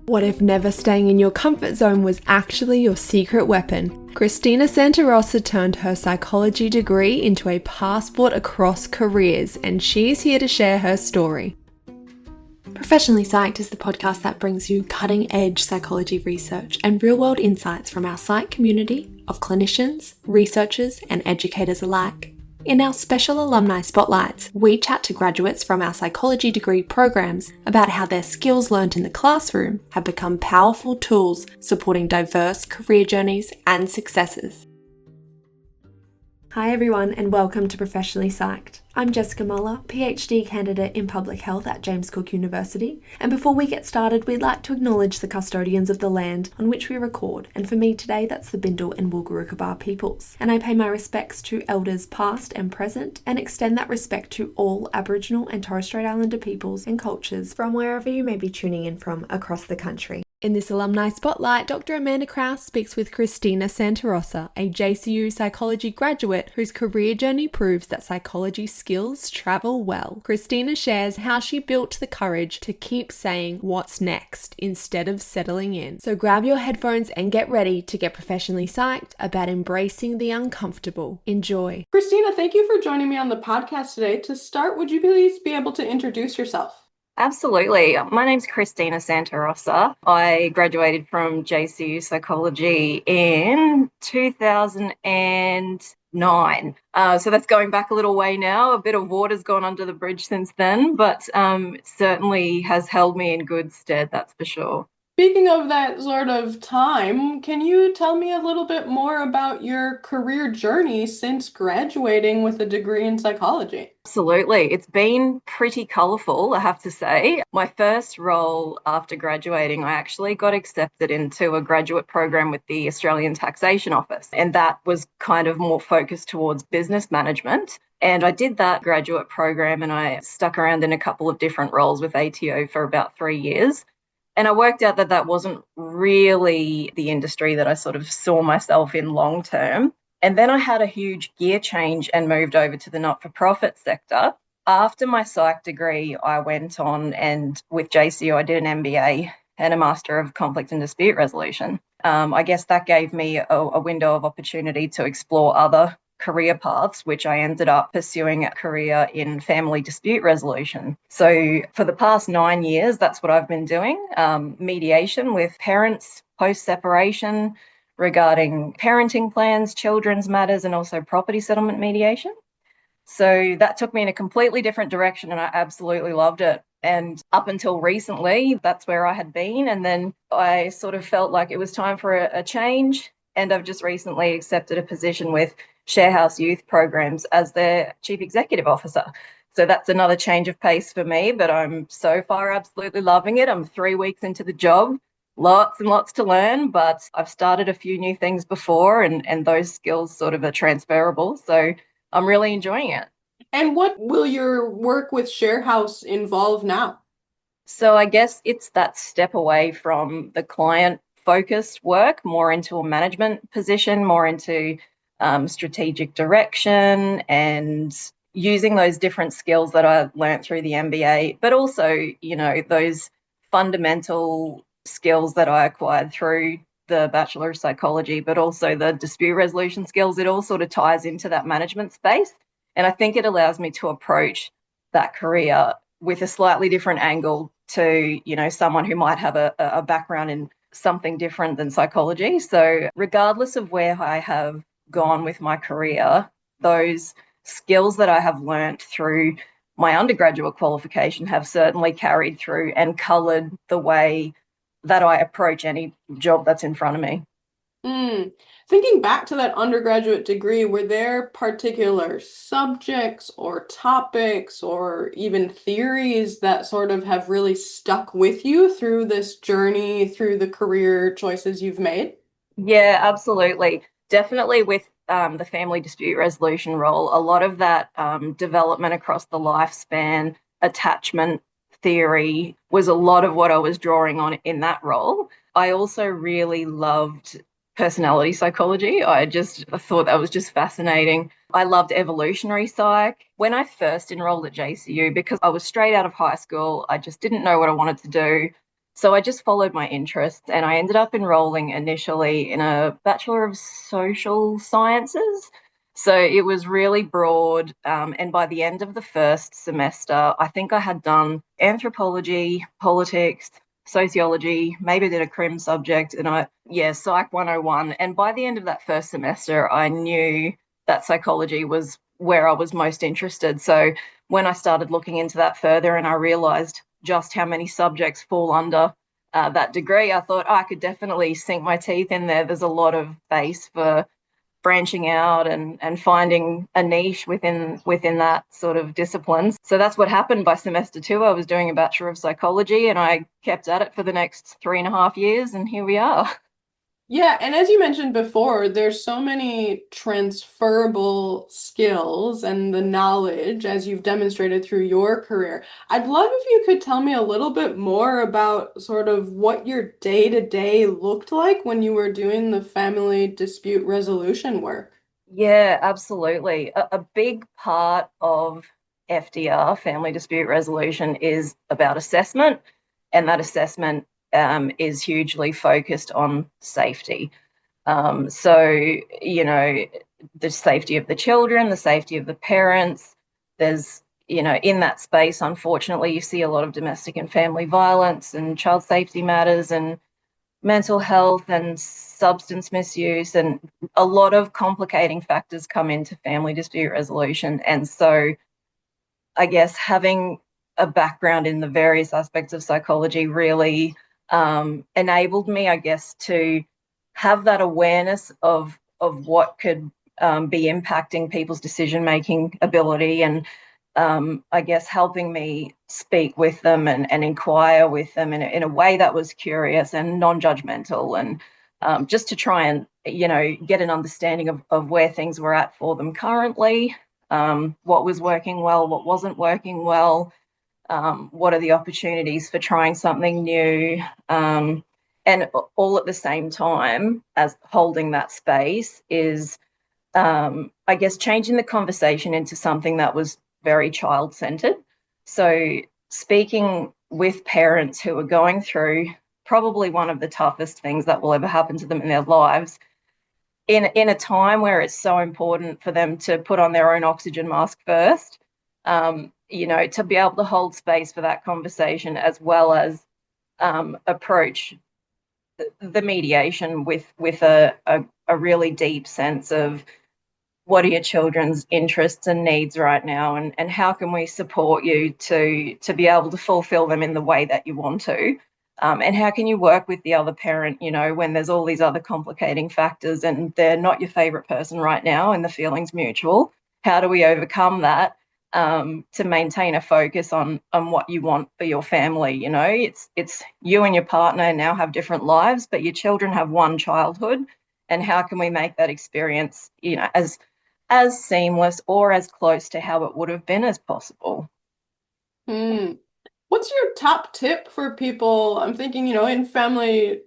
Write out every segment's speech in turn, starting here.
What if never staying in your comfort zone was actually your secret weapon? Christina Santarossa turned her psychology degree into a passport across careers, and she's here to share her story. Professionally Psyched is the podcast that brings you cutting-edge psychology research and real-world insights from our psych community of clinicians, researchers, and educators alike. In our special alumni spotlights, we chat to graduates from our psychology degree programs about how their skills learned in the classroom have become powerful tools supporting diverse career journeys and successes. Hi everyone, and welcome to Professionally Psyched. I'm Jessica Muller, PhD candidate in Public Health at James Cook University, and before we get started, we'd like to acknowledge the custodians of the land on which we record, and for me today that's the Bindal and Wulgurukaba peoples. And I pay my respects to elders past and present, and extend that respect to all Aboriginal and Torres Strait Islander peoples and cultures from wherever you may be tuning in from across the country. In this alumni spotlight, Dr. Amanda Krause speaks with Christina Santarossa, a JCU Psychology graduate whose career journey proves that psychology skills travel well. Christina shares how she built the courage to keep saying what's next instead of settling in. So grab your headphones and get ready to get professionally psyched about embracing the uncomfortable. Enjoy. Christina, thank you for joining me on the podcast today. To start, would you please be able to introduce yourself? Absolutely. My name's Christina Santarossa. I graduated from JCU Psychology in 2009. So that's going back a little way now. A bit of water's gone under the bridge since then, but it certainly has held me in good stead, that's for sure. Speaking of that sort of time, can you tell me a little bit more about your career journey since graduating with a degree in psychology? Absolutely. It's been pretty colourful, I have to say. My first role after graduating, I actually got accepted into a graduate program with the Australian Taxation Office, and that was kind of more focused towards business management. And I did that graduate program and I stuck around in a couple of different roles with ATO for about 3 years. And I worked out that that wasn't really the industry that I sort of saw myself in long term. And then I had a huge gear change and moved over to the not-for-profit sector. After my psych degree, I went on and with JCU, I did an MBA and a Master of Conflict and Dispute Resolution. I guess that gave me a window of opportunity to explore other career paths, which I ended up pursuing a career in family dispute resolution. So for the past 9 years, that's what I've been doing, mediation with parents post-separation regarding parenting plans, children's matters, and also property settlement mediation. So that took me in a completely different direction and I absolutely loved it. And up until recently, that's where I had been. And then I sort of felt like it was time for a change. And I've just recently accepted a position with Sharehouse Youth Programs as their Chief Executive Officer. So that's another change of pace for me, but I'm so far absolutely loving it. I'm 3 weeks into the job, lots and lots to learn, but I've started a few new things before and those skills sort of are transferable. So I'm really enjoying it. And what will your work with Sharehouse involve now? So I guess it's that step away from the client-focused work, more into a management position, more into strategic direction and using those different skills that I learnt through the MBA, but also, those fundamental skills that I acquired through the Bachelor of Psychology, but also the dispute resolution skills. It all sort of ties into that management space. And I think it allows me to approach that career with a slightly different angle to, someone who might have a background in something different than psychology. So regardless of where I have gone with my career, those skills that I have learnt through my undergraduate qualification have certainly carried through and coloured the way that I approach any job that's in front of me. Thinking back to that undergraduate degree, were there particular subjects or topics or even theories that sort of have really stuck with you through this journey, through the career choices you've made? Yeah, absolutely. Definitely with the family dispute resolution role, a lot of that development across the lifespan, attachment theory was a lot of what I was drawing on in that role. I also really loved personality psychology. I thought that was just fascinating. I loved evolutionary psych. When I first enrolled at JCU, because I was straight out of high school, I just didn't know what I wanted to do. So I just followed my interests, and I ended up enrolling initially in a Bachelor of Social Sciences. So it was really broad. And by the end of the first semester, I think I had done anthropology, politics, sociology, maybe did a crim subject, and Psych 101. And by the end of that first semester, I knew that psychology was where I was most interested. So when I started looking into that further and I realized just how many subjects fall under that degree, I thought, I could definitely sink my teeth in there. There's a lot of space for branching out and finding a niche within that sort of disciplines. So that's what happened by semester 2. I was doing a Bachelor of Psychology, and I kept at it for the next 3.5 years, and here we are. Yeah, and as you mentioned before, there's so many transferable skills and the knowledge as you've demonstrated through your career. I'd love if you could tell me a little bit more about sort of what your day-to-day looked like when you were doing the family dispute resolution work. Yeah, absolutely. A big part of FDR, family dispute resolution, is about assessment, and that assessment is hugely focused on safety. So, the safety of the children, the safety of the parents. There's, in that space, unfortunately, you see a lot of domestic and family violence and child safety matters and mental health and substance misuse, and a lot of complicating factors come into family dispute resolution. And so I guess having a background in the various aspects of psychology really enabled me, I guess, to have that awareness of what could be impacting people's decision-making ability, and I guess helping me speak with them and inquire with them in a way that was curious and non-judgmental, and just to try and, get an understanding of where things were at for them currently, what was working well, what wasn't working well, what are the opportunities for trying something new, and all at the same time as holding that space is, I guess, changing the conversation into something that was very child-centered. So speaking with parents who are going through probably one of the toughest things that will ever happen to them in their lives, in a time where it's so important for them to put on their own oxygen mask first, to be able to hold space for that conversation, as well as approach the mediation with a really deep sense of what are your children's interests and needs right now, and how can we support you to be able to fulfill them in the way that you want to, and how can you work with the other parent, when there's all these other complicating factors and they're not your favorite person right now and the feeling's mutual. How do we overcome that, to maintain a focus on what you want for your family? It's you and your partner now have different lives, but your children have one childhood, and how can we make that experience, as seamless or as close to how it would have been as possible? Hmm. What's your top tip for people? I'm thinking, in family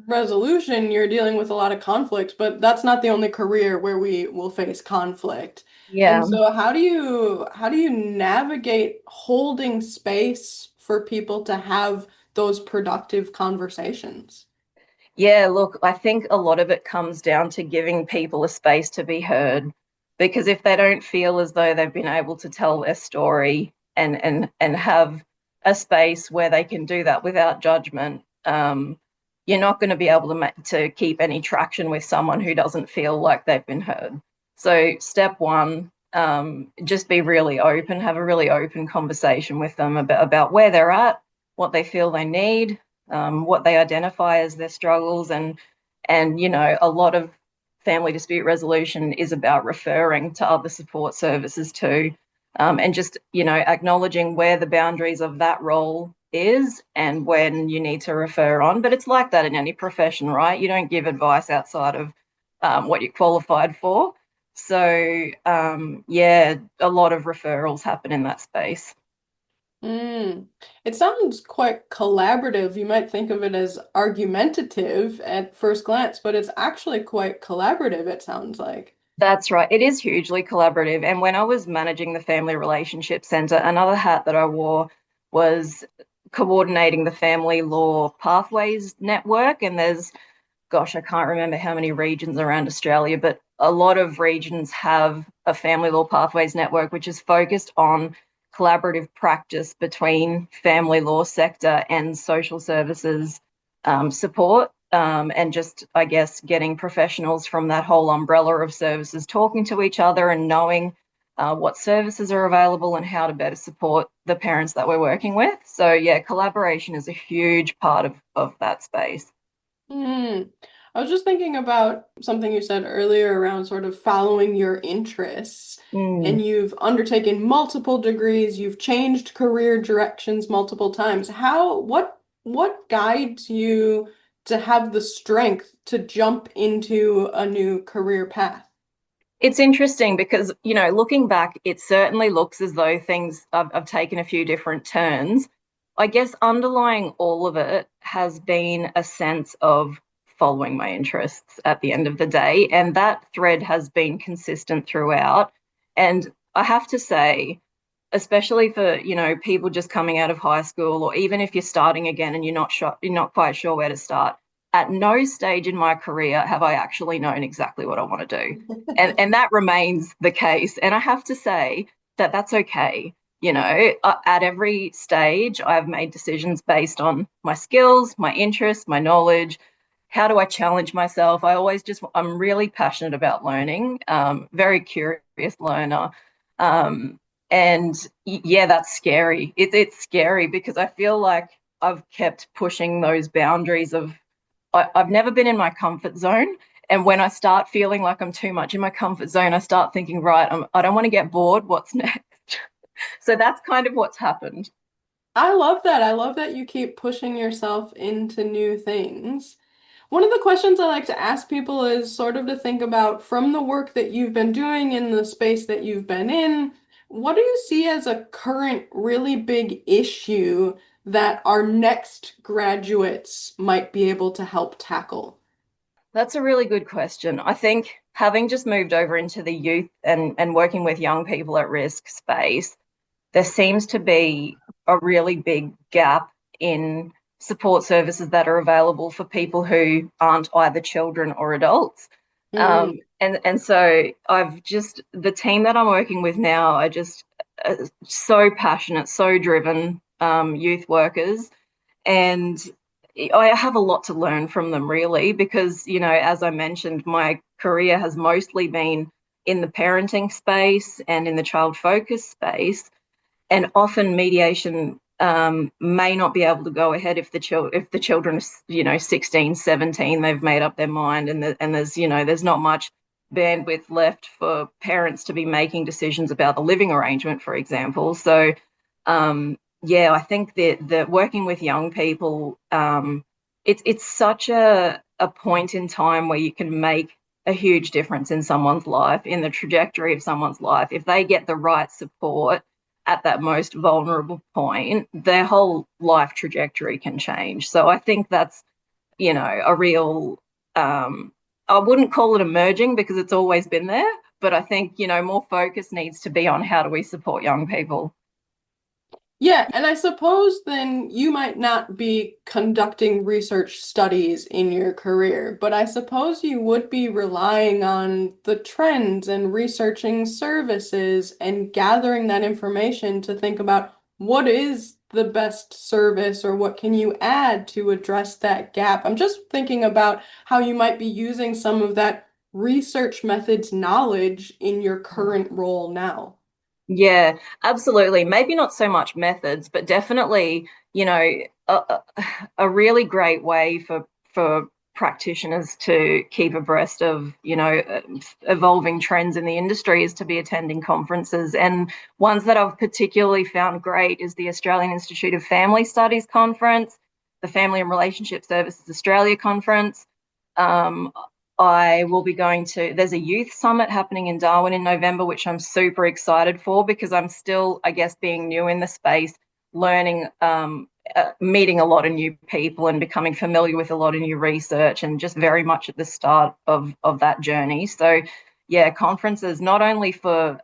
resolution, you're dealing with a lot of conflict, but that's not the only career where we will face conflict. And Yeah. so how do you navigate holding space for people to have those productive conversations? Yeah, look, I think a lot of it comes down to giving people a space to be heard, because if they don't feel as though they've been able to tell their story and have a space where they can do that without judgment, you're not going to be able to keep any traction with someone who doesn't feel like they've been heard. So step one, just be really open, have a really open conversation with them about where they're at, what they feel they need, what they identify as their struggles, and a lot of family dispute resolution is about referring to other support services too, and just acknowledging where the boundaries of that role is and when you need to refer on. But it's like that in any profession, right? You don't give advice outside of what you're qualified for. So yeah, a lot of referrals happen in that space. Mm. It sounds quite collaborative. You might think of it as argumentative at first glance, but it's actually quite collaborative, it sounds like. That's right. It is hugely collaborative. And when I was managing the Family Relationship Centre, another hat that I wore was coordinating the family law pathways network, and there's, gosh, I can't remember how many regions around Australia, but a lot of regions have a family law pathways network, which is focused on collaborative practice between family law sector and social services support, and just, I guess, getting professionals from that whole umbrella of services talking to each other and knowing what services are available and how to better support the parents that we're working with. So yeah, collaboration is a huge part of that space. Mm. I was just thinking about something you said earlier around sort of following your interests. Mm. And you've undertaken multiple degrees, you've changed career directions multiple times. What guides you to have the strength to jump into a new career path? It's interesting because, looking back, it certainly looks as though I've taken a few different turns. I guess underlying all of it has been a sense of following my interests at the end of the day. And that thread has been consistent throughout. And I have to say, especially for, people just coming out of high school, or even if you're starting again and you're not quite sure where to start, at no stage in my career have I actually known exactly what I want to do. And that remains the case. And I have to say that that's okay. At every stage, I've made decisions based on my skills, my interests, my knowledge. How do I challenge myself? I'm really passionate about learning, very curious learner. And yeah, that's scary. It's scary because I feel like I've kept pushing those boundaries of, I've never been in my comfort zone. And when I start feeling like I'm too much in my comfort zone, I start thinking, right, I don't want to get bored. What's next? So that's kind of what's happened. I love that. I love that you keep pushing yourself into new things. One of the questions I like to ask people is sort of to think about from the work that you've been doing in the space that you've been in, what do you see as a current really big issue that our next graduates might be able to help tackle? That's a really good question. I think having just moved over into the youth and working with young people at risk space, there seems to be a really big gap in support services that are available for people who aren't either children or adults. Mm. And so the team that I'm working with now are just so passionate, so driven youth workers. And I have a lot to learn from them, really, because, as I mentioned, my career has mostly been in the parenting space and in the child focus space. And often mediation may not be able to go ahead if the children are, 16, 17, they've made up their mind, and there's not much bandwidth left for parents to be making decisions about the living arrangement, for example. So yeah, I think that working with young people, it's such a point in time where you can make a huge difference in someone's life, in the trajectory of someone's life. If they get the right support at that most vulnerable point, their whole life trajectory can change. So I think that's, a real, I wouldn't call it emerging because it's always been there, but I think, more focus needs to be on how do we support young people. Yeah, and I suppose then you might not be conducting research studies in your career, but I suppose you would be relying on the trends and researching services and gathering that information to think about what is the best service or what can you add to address that gap. I'm just thinking about how you might be using some of that research methods knowledge in your current role now. Yeah, absolutely. Maybe not so much methods, but definitely, a really great way for practitioners to keep abreast of, evolving trends in the industry is to be attending conferences. And ones that I've particularly found great is the Australian Institute of Family Studies Conference, the Family and Relationship Services Australia Conference. I will be there's a youth summit happening in Darwin in November, which I'm super excited for because I'm still, I guess, being new in the space, learning, meeting a lot of new people and becoming familiar with a lot of new research, and just very much at the start of that journey. So yeah, conferences, not only for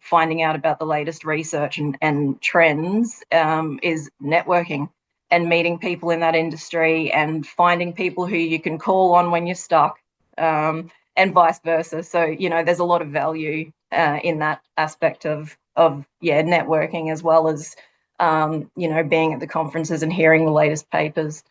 finding out about the latest research and trends, is networking. and meeting people in that industry and finding people who you can call on when you're stuck, and vice versa. So, there's a lot of value in that aspect of networking, as well as, being at the conferences and hearing the latest papers.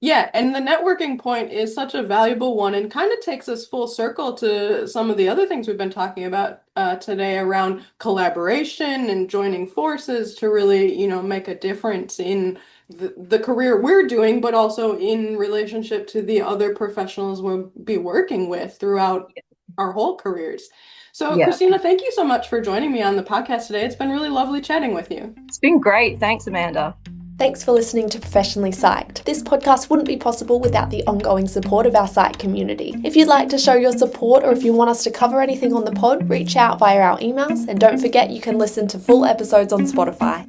Yeah, and the networking point is such a valuable one and kind of takes us full circle to some of the other things we've been talking about today around collaboration and joining forces to really, make a difference in the career we're doing, but also in relationship to the other professionals we'll be working with throughout our whole careers. So, Yeah. Christina, thank you so much for joining me on the podcast today. It's been really lovely chatting with you. It's been great. Thanks, Amanda. Thanks for listening to Professionally Psyched. This podcast wouldn't be possible without the ongoing support of our Psych community. If you'd like to show your support, or if you want us to cover anything on the pod, reach out via our emails, and don't forget you can listen to full episodes on Spotify.